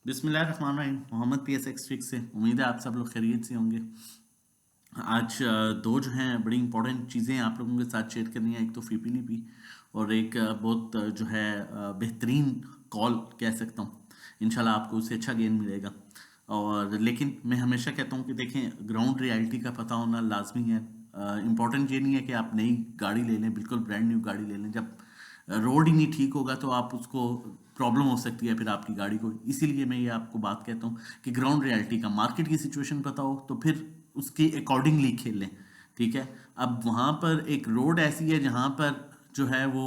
बिस्मिल्लाहिर्रहमानिर्रहीम। मोहम्मद PSX से उम्मीद है आप सब लोग खैरियत से होंगे। आज दो जो हैं बड़ी इंपॉर्टेंट चीज़ें आप लोगों के साथ शेयर करनी है। एक तो फीपीलीपी और एक बहुत जो है बेहतरीन कॉल कह सकता हूँ। इंशाल्लाह आपको उससे अच्छा गेन मिलेगा। और लेकिन मैं हमेशा कहता हूँ कि देखें, ग्राउंड रियलिटी का पता होना लाजमी है। इम्पॉर्टेंट ये नहीं है कि आप नई गाड़ी ले लें, बिल्कुल ब्रांड न्यू गाड़ी ले लें। जब रोड ही नहीं ठीक होगा तो आप उसको प्रॉब्लम हो सकती है फिर आपकी गाड़ी को। इसीलिए मैं ये आपको बात कहता हूँ कि ग्राउंड रियलिटी का, मार्केट की सिचुएशन पता हो तो फिर उसके अकॉर्डिंगली खेलें। ठीक है। अब वहाँ पर एक रोड ऐसी है जहाँ पर जो है वो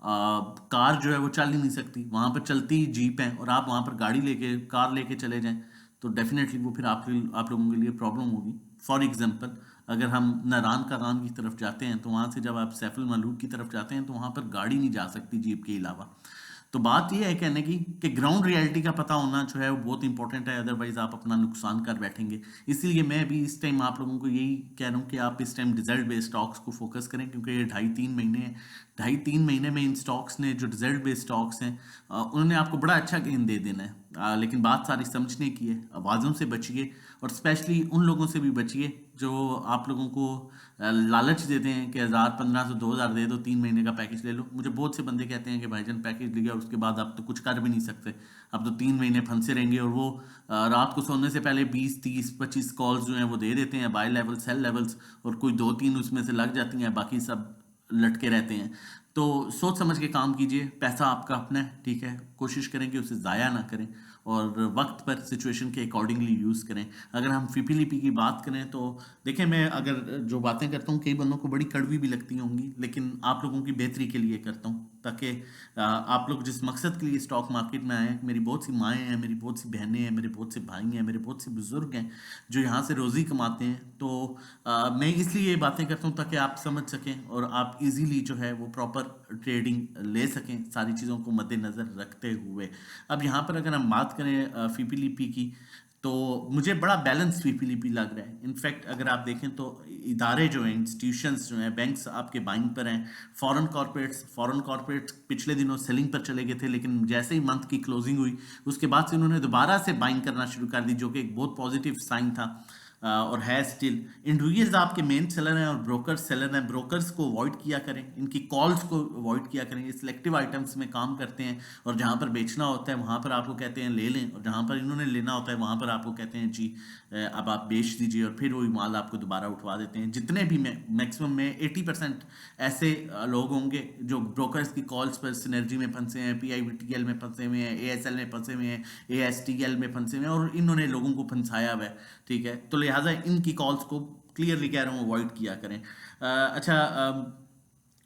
कार जो है वो चल ही नहीं सकती, वहाँ पर चलती ही जीप है, और आप वहाँ पर गाड़ी लेके, कार लेके चले जाएं तो डेफिनेटली वो फिर आप लोगों के लिए प्रॉब्लम होगी। फॉर एग्जांपल, अगर हम नारान कारान की तरफ जाते हैं तो वहाँ से जब आप सैफुल मलूक की तरफ जाते हैं तो वहाँ पर गाड़ी नहीं जा सकती जीप के अलावा। तो बात ये है कहने की कि ग्राउंड रियलिटी का पता होना जो है वो बहुत इंपॉर्टेंट है, अदरवाइज आप अपना नुकसान कर बैठेंगे। इसीलिए मैं भी इस टाइम आप लोगों को यही कह रहा हूँ कि आप इस टाइम रिजल्ट बेस्ड स्टॉक्स को फोकस करें, क्योंकि ये 2.5-3 महीने हैं। 2.5-3 महीने में इन स्टॉक्स ने, जो रिजल्ट बेस्ड स्टॉक्स हैं, उन्होंने आपको बड़ा अच्छा गेन दे देना है। लेकिन बात सारी समझने की है। आवाज़ों से बचिए, और स्पेशली उन लोगों से भी बचिए जो आप लोगों को लालच देते हैं कि 1,000, 1,500, 2,000 दे दो, 3 महीने का पैकेज ले लो। मुझे बहुत से बंदे कहते हैं कि भाईजान पैकेज लिया उसके बाद आप तो कुछ कर भी नहीं सकते, अब तो 3 महीने फंसे रहेंगे। और वो रात को सोने से पहले 20, 30, 25 कॉल्स जो हैं वो दे देते हैं, बाय लेवल सेल लेवल्स, और कोई 2-3 उसमें से लग जाती हैं, बाकी सब लटके रहते हैं। तो सोच समझ के काम कीजिए, पैसा आपका अपना है। ठीक है, कोशिश करें कि उसे ज़ाया ना करें, और वक्त पर सिचुएशन के अकॉर्डिंगली यूज़ करें। अगर हम फीपीलीपी की बात करें तो देखें, मैं अगर जो बातें करता हूँ कई बंदों को बड़ी कड़वी भी लगती होंगी, लेकिन आप लोगों की बेहतरी के लिए करता हूँ, ताकि आप लोग जिस मकसद के लिए स्टॉक मार्केट में आए हैं, मेरी बहुत सी माएँ हैं, मेरी बहुत सी बहनें हैं, मेरे बहुत से भाई हैं, मेरे बहुत से बुजुर्ग हैं जो यहाँ से रोज़ी कमाते हैं। तो मैं इसलिए ये बातें करता हूँ ताकि आप समझ सकें और आप इजीली जो है वो प्रॉपर ट्रेडिंग ले सकें, सारी चीज़ों को मद्देनज़र रखते हुए। अब यहाँ पर अगर हम बात करें फीपीलीपी की, तो मुझे बड़ा बैलेंस फीपीलीपी लग रहा है। इनफैक्ट अगर आप देखें तो इदारे जो हैं, इंस्टीट्यूशंस जो हैं, बैंक्स आपके बाइंग पर हैं। फॉरेन कॉर्पोरेट्स पिछले दिनों सेलिंग पर चले गए थे, लेकिन जैसे ही मंथ की क्लोजिंग हुई उसके बाद से उन्होंने दोबारा से बाइंग करना शुरू कर दी, जो कि एक बहुत पॉजिटिव साइन था। और है स्टिल। इंडिविजुअल्स आपके मेन सेलर हैं और ब्रोकर्स सेलर हैं। ब्रोकर्स को अवॉइड किया करें, इनकी कॉल्स को अवॉइड किया करें। ये सिलेक्टिव आइटम्स में काम करते हैं, और जहां पर बेचना होता है वहां पर आपको कहते हैं ले लें, और जहां पर इन्होंने लेना होता है वहां पर आपको कहते हैं जी अब आप बेच दीजिए, और फिर वही माल आपको दोबारा उठवा देते हैं। जितने भी मैक्सिमम में 80% ऐसे लोग होंगे जो ब्रोकर्स की कॉल्स पर सिनर्जी में फंसे हैं, PIVTL में फंसे हुए हैं, ASL में फंसे हुए हैं, ASTL में फंसे हुए हैं, और इन्होंने लोगों को फंसाया हुआ है। ठीक है, तो लिहाजा इनकी कॉल्स को क्लियरली कह रहा हूँ अवॉइड किया करें। अच्छा,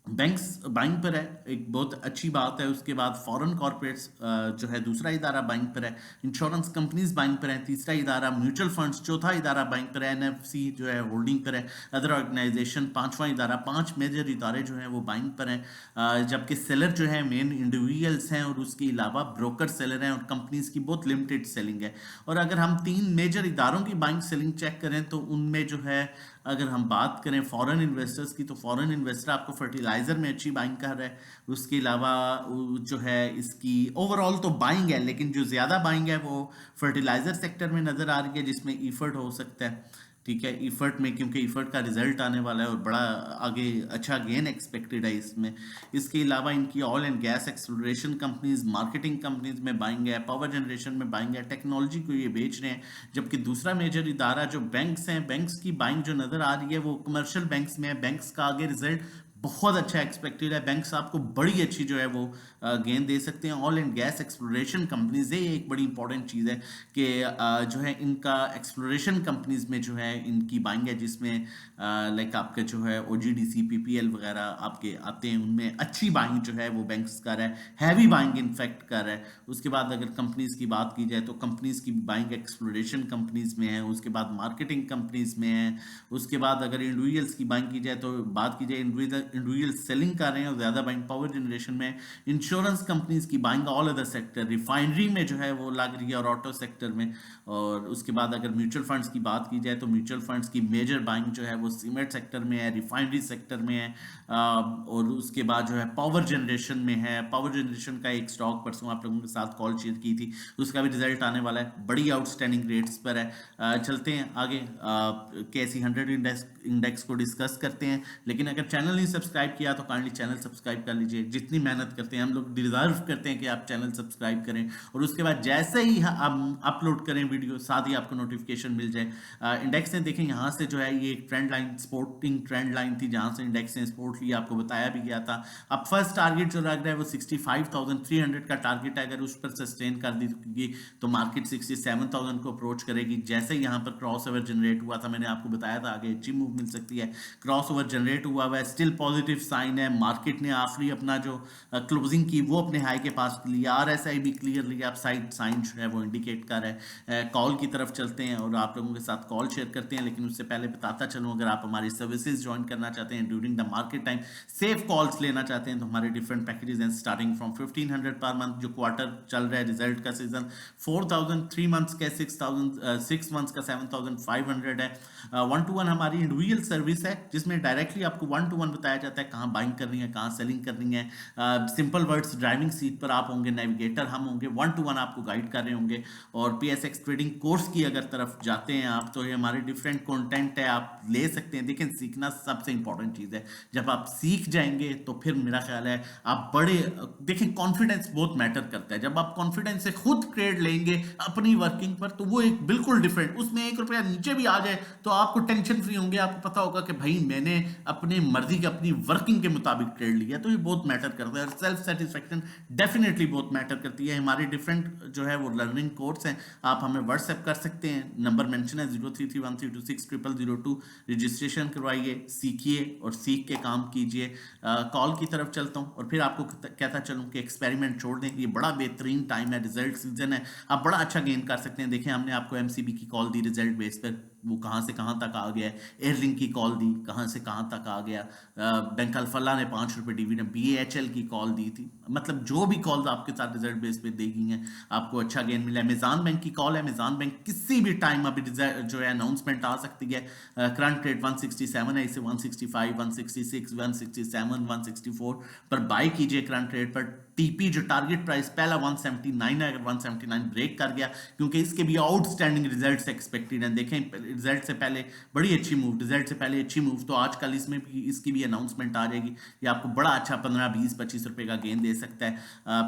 बैंक्स बाइंग पर है, एक बहुत अच्छी बात है। उसके बाद फॉरेन कॉर्पोरेट्स जो है दूसरा इदारा बाइंग पर है। इंश्योरेंस कंपनीज बाइंग पर है तीसरा इदारा। म्यूचुअल फंड्स चौथा इदारा बाइंग पर है। NFC जो है होल्डिंग पर है। अदर ऑर्गेनाइजेशन पांचवा इदारा। 5 मेजर इदारे जो हैं वो बाइंग पर हैं। जबकि सेलर जो है मेन इंडिविजुअल्स हैं, और उसके अलावा ब्रोकर सेलर हैं, और कंपनीज की बहुत लिमिटेड सेलिंग है। और अगर हम 3 मेजर इदारों की बाइंग सेलिंग चेक करें तो उनमें जो है, अगर हम बात करें फॉरेन इन्वेस्टर्स की, तो फॉरेन इन्वेस्टर आपको फर्टिलाइजर में अच्छी बाइंग कर रहा है। उसके अलावा जो है इसकी ओवरऑल तो बाइंग है, लेकिन जो ज़्यादा बाइंग है वो फर्टिलाइजर सेक्टर में नज़र आ रही है, जिसमें ईफर्ट हो सकता है। ठीक है, ईफर्ट में, क्योंकि ईफर्ट का रिजल्ट आने वाला है और बड़ा आगे अच्छा गेन एक्सपेक्टेड है इसमें। इसके अलावा इनकी oil and gas exploration companies, marketing companies में बाइंग है, पावर जनरेशन में बाइंग है, टेक्नोलॉजी को ये बेच रहे हैं। जबकि दूसरा मेजर इदारा जो बैंक्स हैं, बैंक्स की बाइंग जो नज़र आ रही है वो कमर्शियल बैंक्स में है। बैंक्स का आगे रिजल्ट बहुत अच्छा एक्सपेक्टेड है। बैंक्स आपको बड़ी अच्छी जो है वो गेन दे सकते हैं। Oil and gas exploration companies, ये एक बड़ी इंपॉर्टेंट चीज़ है कि जो है इनका एक्सप्लोरेशन कंपनीज में जो है इनकी बाइंग है, जिसमें लाइक आपके जो है OGDC PPL वगैरह आपके आते हैं, उनमें अच्छी बाइंग जो है वो बैंक्स कर रहा है, हैवी बाइंग इनफैक्ट कर रहा है। उसके बाद अगर कंपनीज की बात की जाए तो कंपनीज की बाइंग एक्सप्लोरेशन कंपनीज में है। उसके बाद मार्केटिंग कंपनीज में है। उसके बाद अगर इंडिविजुअल्स की बाइंग की जाए तो बात की जाए इंडिविजुअल सेलिंग कर रहे हैं और ज़्यादा बाइंग पावर जनरेशन में, इंश्योरेंस कंपनीज की buying, all other sector, refinery में जो है वो लग रही है और ऑटो सेक्टर में। और उसके बाद अगर म्यूचुअल फंड्स की बात की जाए तो म्यूचुअल फंड्स की मेजर बाइंग जो है वो सीमेंट सेक्टर में है, रिफाइनरी सेक्टर में है, और उसके बाद जो है पावर जनरेशन में है। पावर जनरेशन का एक स्टॉक परसों आप लोगों के साथ कॉल शेयर की थी, उसका भी रिजल्ट आने वाला है, बड़ी आउटस्टैंडिंग रेट्स पर है। चलते हैं आगे, KSE 100 इंडेक्स को डिस्कस करते हैं। लेकिन अगर चैनल नहीं सब्सक्राइब किया तो काइंडली चैनल सब्सक्राइब कर लीजिए। जितनी मेहनत करते हैं हम लोग डिजर्व करते हैं कि आप चैनल सब्सक्राइब करें, और उसके बाद जैसे ही हम अपलोड करें वीडियो साथ ही आपको नोटिफिकेशन मिल जाए। इंडेक्स ने देखें यहाँ से जो है ये एक trend line, supporting trend line थी जहाँ से इंडेक्स ने सपोर्ट लिया, आपको बताया भी गया था। अब फर्स्ट टारगेट जो लग रहा है वो 65,300 का टारगेट है। अगर उस पर सस्टेन कर दी तो मार्केट 67,000 को अप्रोच करेगी। जैसे यहाँ पर क्रॉस ओवर जनरेट हुआ था, मैंने आपको बताया था आगे अच्छी मूव मिल सकती है। क्रॉस ओवर जनरेट हुआ है, स्टिल पॉजिटिव साइन है। मार्केट ने आखिरी अपना जो क्लोजिंग की वो अपने हाई के पास लिया, RSI भी क्लियरली अप साइड साइन जो है वो इंडिकेट कर रहा है। कॉल की तरफ चलते हैं और आप लोगों के साथ कॉल शेयर करते हैं। लेकिन उससे पहले बताता चलूँ, अगर आप हमारी सर्विसेज ज्वाइन करना चाहते हैं during the market time, safe calls लेना चाहते हैं, तो हमारे डिफरेंट पैकेजेस हैं स्टार्टिंग फ्रॉम 1500 पर मंथ। जो क्वार्टर चल रहा है रिजल्ट का सीजन 4000, 3 मंथ्स का 6000, 6 मंथ्स का 7500 है। 1-to-1 हमारी इंडिविजुअल सर्विस है जिसमें डायरेक्टली आपको 1-to-1 बताया जाता है कहाँ बाइंग करनी है, कहाँ सेलिंग करनी है। सिंपल वर्ड्स, ड्राइविंग सीट पर आप होंगे, नेविगेटर हम होंगे, 1-to-1 आपको गाइड कर रहे होंगे। और PSX ट्रेडिंग कोर्स की अगर तरफ जाते हैं आप तो ये हमारे डिफरेंट कंटेंट है, आप ले सकते हैं। देखें, सीखना सबसे इंपॉर्टेंट चीज़ है। जब आप सीख जाएंगे तो फिर मेरा ख्याल है आप बड़े, देखें कॉन्फिडेंस बहुत मैटर करता है। जब आप कॉन्फिडेंस से खुद ट्रेड लेंगे अपनी वर्किंग पर तो वो एक बिल्कुल डिफरेंट, उसमें 1 रुपया नीचे भी आ जाए तो आपको टेंशन फ्री होंगे। आपको पता होगा कि भाई मैंने अपनी मर्जी की अपनी वर्किंग के मुताबिक ट्रेड लिया, तो ये बहुत मैटर करता है। सेल्फ सेटिस्फेक्शन डेफिनेटली बहुत मैटर करती है। हमारे डिफरेंट जो है वो लर्निंग कोर्स हैं, आप हमें व्हाट्सएप कर सकते हैं, नंबर मेंशन है 0331326002। रजिस्ट्रेशन करवाइए, सीखिए और सीख के काम कीजिए। कॉल की तरफ चलता हूँ और फिर आपको कहता चलूँ कि एक्सपेरिमेंट छोड़ दें, ये बड़ा बेहतरीन टाइम है, रिजल्ट सीजन है, आप बड़ा अच्छा गेन कर सकते हैं। देखें, हमने आपको MCB की कॉल दी रिजल्ट बेस पर, वो कहाँ से कहाँ तक आ गया है। एयरलिंक की कॉल दी, कहाँ से कहाँ तक आ गया। बैंक अल्फला ने 5 रुपये डिविडेंड, BHL की कॉल दी थी। मतलब जो भी कॉल्स आपके साथ रिजल्ट बेस पे दी गई हैं आपको अच्छा गेन मिला है। मेज़ान बैंक की कॉल है, मेज़ान बैंक किसी भी टाइम अभी जो है अनाउंसमेंट आ सकती है। करंट रेट 167 है, इसे 165, 166, 167, 164 पर बाय कीजिए करंट रेट पर। TP जो टारगेट प्राइस पहला 179 है, अगर 179 ब्रेक कर गया, क्योंकि इसके भी आउटस्टैंडिंग रिजल्ट्स एक्सपेक्टेड हैं। देखें, रिजल्ट से पहले बड़ी अच्छी मूव, रिजल्ट से पहले अच्छी मूव, तो आज कल इसमें भी इसकी भी अनाउंसमेंट आ जाएगी। ये आपको बड़ा अच्छा 15, 20, 25 रुपए का गेन दे सकता है।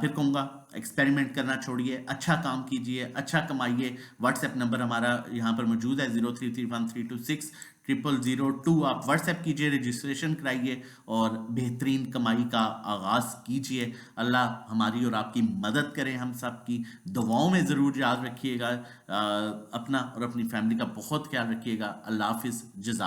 फिर कहूँगा एक्सपेरिमेंट करना छोड़िए, अच्छा काम कीजिए, अच्छा कमाइए। व्हाट्सएप नंबर हमारा यहाँ पर मौजूद है 0331326002। आप व्हाट्सएप कीजिए, रजिस्ट्रेशन कराइए और बेहतरीन कमाई का आगाज़ कीजिए। अल्लाह हमारी और आपकी मदद करें, हम सब की दुआओं में ज़रूर याद रखिएगा। अपना और अपनी फैमिली का बहुत ख्याल रखिएगा। अल्लाह हाफिज़, जज़ाक।